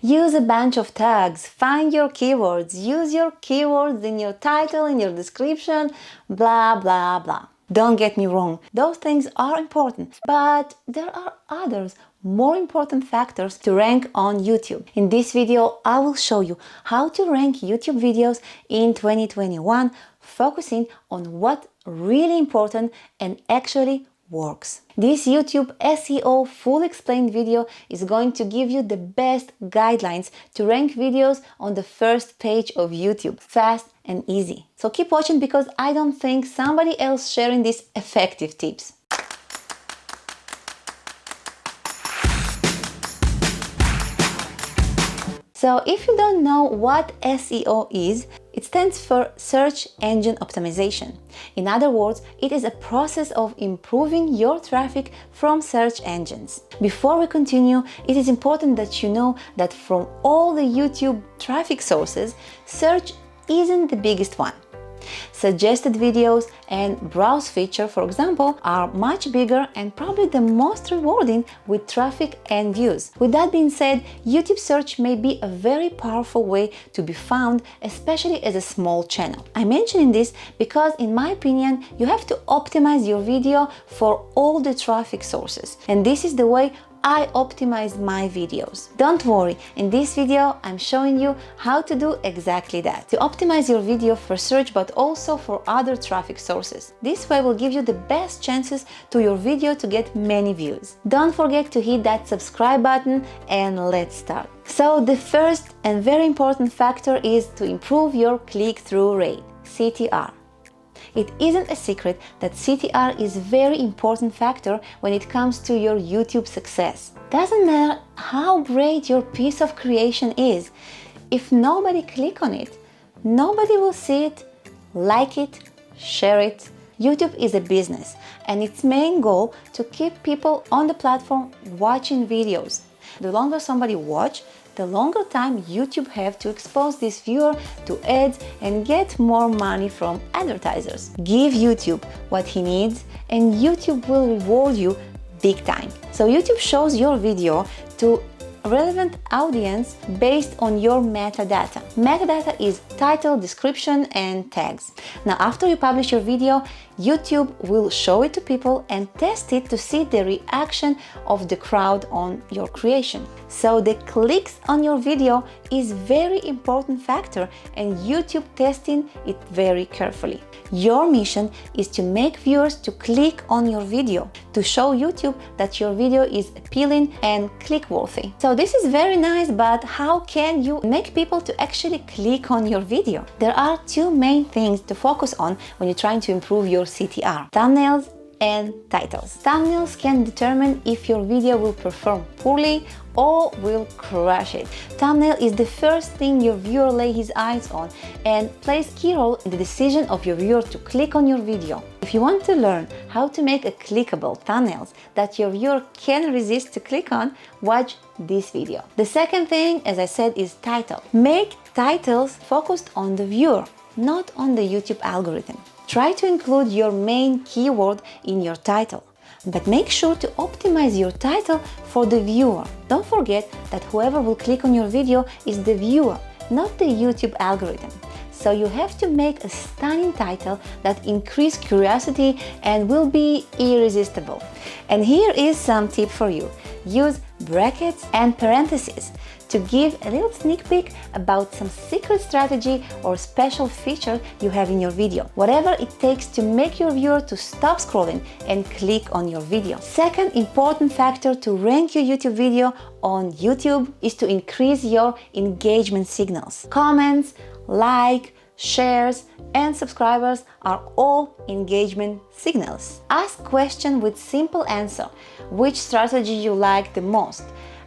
Use a bunch of tags, find your keywords, use your keywords in your title, in your description, blah, blah, blah. Don't get me wrong, those things are important, but there are others, more important factors to rank on YouTube. In this video, I will show you how to rank YouTube videos in 2021, focusing on what's really important and actually works. This YouTube SEO full explained video is going to give you the best guidelines to rank videos on the first page of YouTube, fast and easy. So keep watching because I don't think somebody else sharing these effective tips. So if you don't know what SEO is, it stands for Search Engine Optimization. In other words, it is a process of improving your traffic from search engines. Before we continue, it is important that you know that from all the YouTube traffic sources, search isn't the biggest one. Suggested videos and browse feature, for example, are much bigger and probably the most rewarding with traffic and views. With that being said, YouTube search may be a very powerful way to be found, especially as a small channel. I'm mentioning this because, in my opinion, you have to optimize your video for all the traffic sources, and this is the way I optimize my videos. Don't worry, in this video I'm showing you how to do exactly that. To optimize your video for search but also for other traffic sources. This way will give you the best chances to your video to get many views. Don't forget to hit that subscribe button and let's start. So the first and very important factor is to improve your click-through rate, CTR. It isn't a secret that CTR is a very important factor when it comes to your YouTube success. Doesn't matter how great your piece of creation is, if nobody click on it, nobody will see it, like it, share it. YouTube is a business and its main goal to keep people on the platform watching videos. The longer somebody watch, the longer time YouTube have to expose this viewer to ads and get more money from advertisers. Give YouTube what he needs and YouTube will reward you big time. So YouTube shows your video to relevant audience based on your metadata. Metadata is title, description, and tags. Now, after you publish your video, YouTube will show it to people and test it to see the reaction of the crowd on your creation. So the clicks on your video is very important factor and YouTube testing it very carefully. Your mission is to make viewers to click on your video, to show YouTube that your video is appealing and click-worthy. So this is very nice, but how can you make people to actually click on your video? There are two main things to focus on when you're trying to improve your CTR: thumbnails and titles. Thumbnails can determine if your video will perform poorly or will crush it. Thumbnail is the first thing your viewer lays his eyes on and plays key role in the decision of your viewer to click on your video. If you want to learn how to make a clickable thumbnails that your viewer can resist to click on, watch this video. The second thing, as I said, is title. Make titles focused on the viewer, not on the YouTube algorithm. Try to include your main keyword in your title, but make sure to optimize your title for the viewer. Don't forget that whoever will click on your video is the viewer, not the YouTube algorithm. So you have to make a stunning title that increases curiosity and will be irresistible. And here is some tip for you. Use brackets and parentheses to give a little sneak peek about some secret strategy or special feature you have in your video. Whatever it takes to make your viewer to stop scrolling and click on your video. Second important factor to rank your YouTube video on YouTube is to increase your engagement signals. Comments, like, shares, and subscribers are all engagement signals. Ask questions with simple answer. Which strategy you like the most?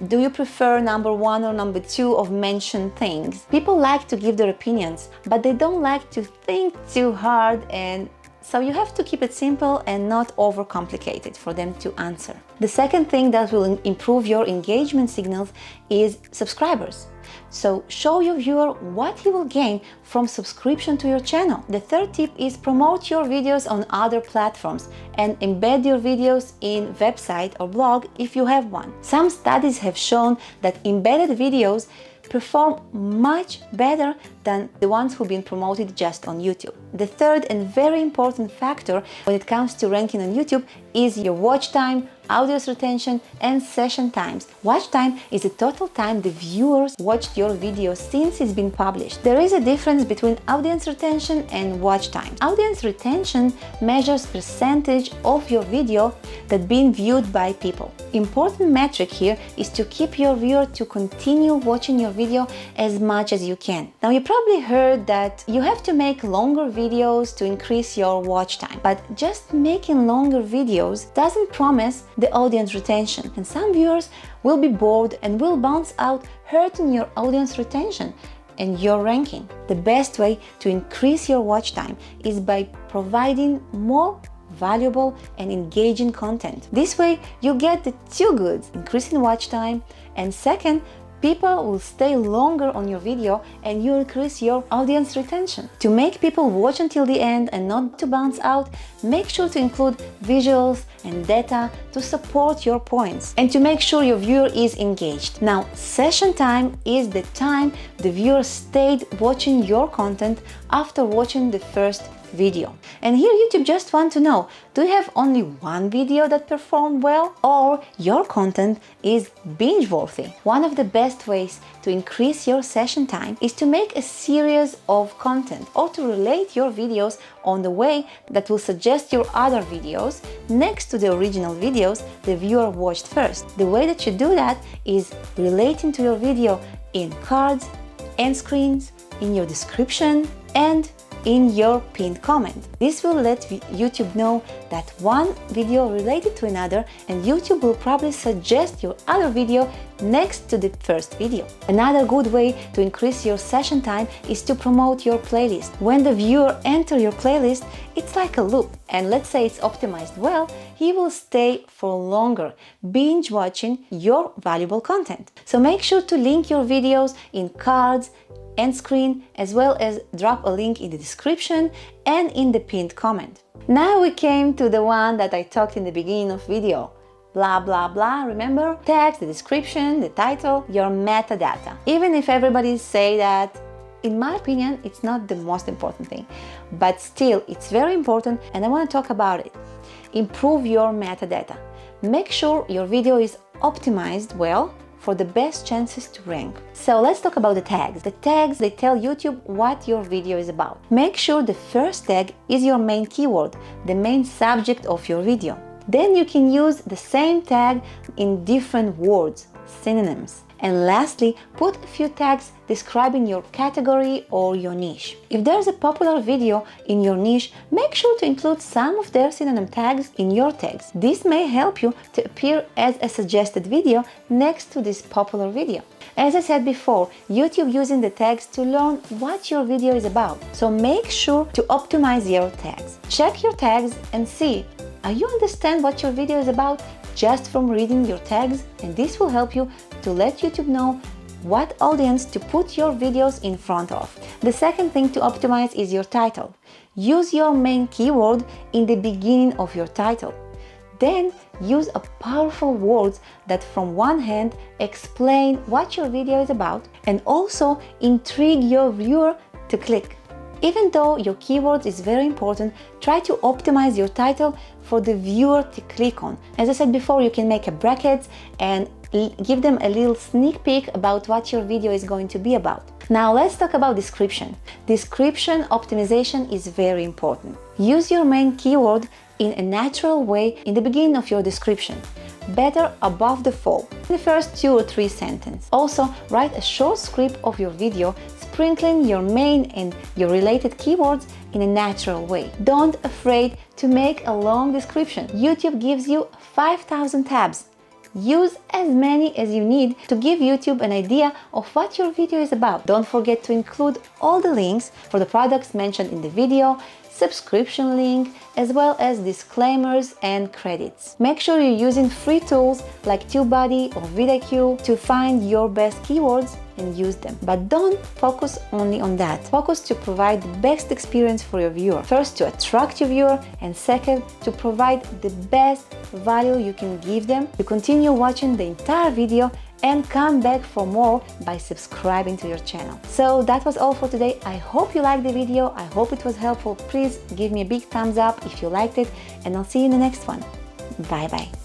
Do you prefer number 1 or number 2 of mentioned things? People like to give their opinions, but they don't like to think too hard and So you have to keep it simple and not overcomplicated for them to answer. The second thing that will improve your engagement signals is subscribers. So show your viewer what he will gain from subscription to your channel. The third tip is promote your videos on other platforms and embed your videos in website or blog if you have one. Some studies have shown that embedded videos perform much better than the ones who've been promoted just on YouTube. The third and very important factor when it comes to ranking on YouTube is your watch time, audience retention, and session times. Watch time is the total time the viewers watched your video since it's been published. There is a difference between audience retention and watch time. Audience retention measures percentage of your video that's being viewed by people. Important metric here is to keep your viewer to continue watching your video as much as you can. Now, you probably heard that you have to make longer videos to increase your watch time, but just making longer videos doesn't promise the audience retention, and some viewers will be bored and will bounce out, hurting your audience retention and your ranking. The best way to increase your watch time is by providing more valuable and engaging content. This way you get the two goods: increasing watch time, and second, people will stay longer on your video and you increase your audience retention. To make people watch until the end and not to bounce out, make sure to include visuals and data to support your points and to make sure your viewer is engaged. Now, session time is the time the viewer stayed watching your content after watching the first video. And here YouTube just want to know, do you have only one video that performed well, or your content is binge worthy? One of the best ways to increase your session time is to make a series of content or to relate your videos on the way that will suggest your other videos next to the original videos the viewer watched first. The way that you do that is relating to your video in cards, end screens, in your description, and in your pinned comment. This will let YouTube know that one video related to another, and YouTube will probably suggest your other video next to the first video. Another good way to increase your session time is to promote your playlist. When the viewer enters your playlist, it's like a loop, and let's say it's optimized well, he will stay for longer, binge watching your valuable content. So make sure to link your videos in cards, end screen, as well as drop a link in the description and in the pinned comment. Now we came to the one that I talked in the beginning of video. Blah blah blah, remember? Text, the description, the title, your metadata. Even if everybody say that, in my opinion, it's not the most important thing, but still it's very important and I want to talk about it. Improve your metadata. Make sure your video is optimized well for the best chances to rank. So let's talk about the tags. The tags, they tell YouTube what your video is about. Make sure the first tag is your main keyword, the main subject of your video. Then you can use the same tag in different words, synonyms. And lastly, put a few tags describing your category or your niche. If there's a popular video in your niche, make sure to include some of their synonym tags in your tags. This may help you to appear as a suggested video next to this popular video. As I said before, YouTube using the tags to learn what your video is about. So make sure to optimize your tags. Check your tags and see, are you understand what your video is about just from reading your tags? And this will help you to let YouTube know what audience to put your videos in front of. The second thing to optimize is your title. Use your main keyword in the beginning of your title. Then use a powerful words that from one hand explain what your video is about and also intrigue your viewer to click. Even though your keywords is very important, try to optimize your title for the viewer to click on. As I said before, you can make a bracket and give them a little sneak peek about what your video is going to be about. Now let's talk about description. Description optimization is very important. Use your main keyword in a natural way in the beginning of your description. Better above the fold, in the first 2 or 3 sentences. Also, write a short script of your video, sprinkling your main and your related keywords in a natural way. Don't afraid to make a long description. YouTube gives you 5,000 tabs. Use as many as you need to give YouTube an idea of what your video is about. Don't forget to include all the links for the products mentioned in the video, subscription link, as well as disclaimers and credits. Make sure you're using free tools like TubeBuddy or vidIQ to find your best keywords and use them. But don't focus only on that. Focus to provide the best experience for your viewer. First, to attract your viewer, and second, to provide the best value you can give them. You continue watching the entire video and come back for more by subscribing to your channel. So that was all for today. I hope you liked the video. I hope it was helpful. Please give me a big thumbs up if you liked it, and I'll see you in the next one. Bye bye.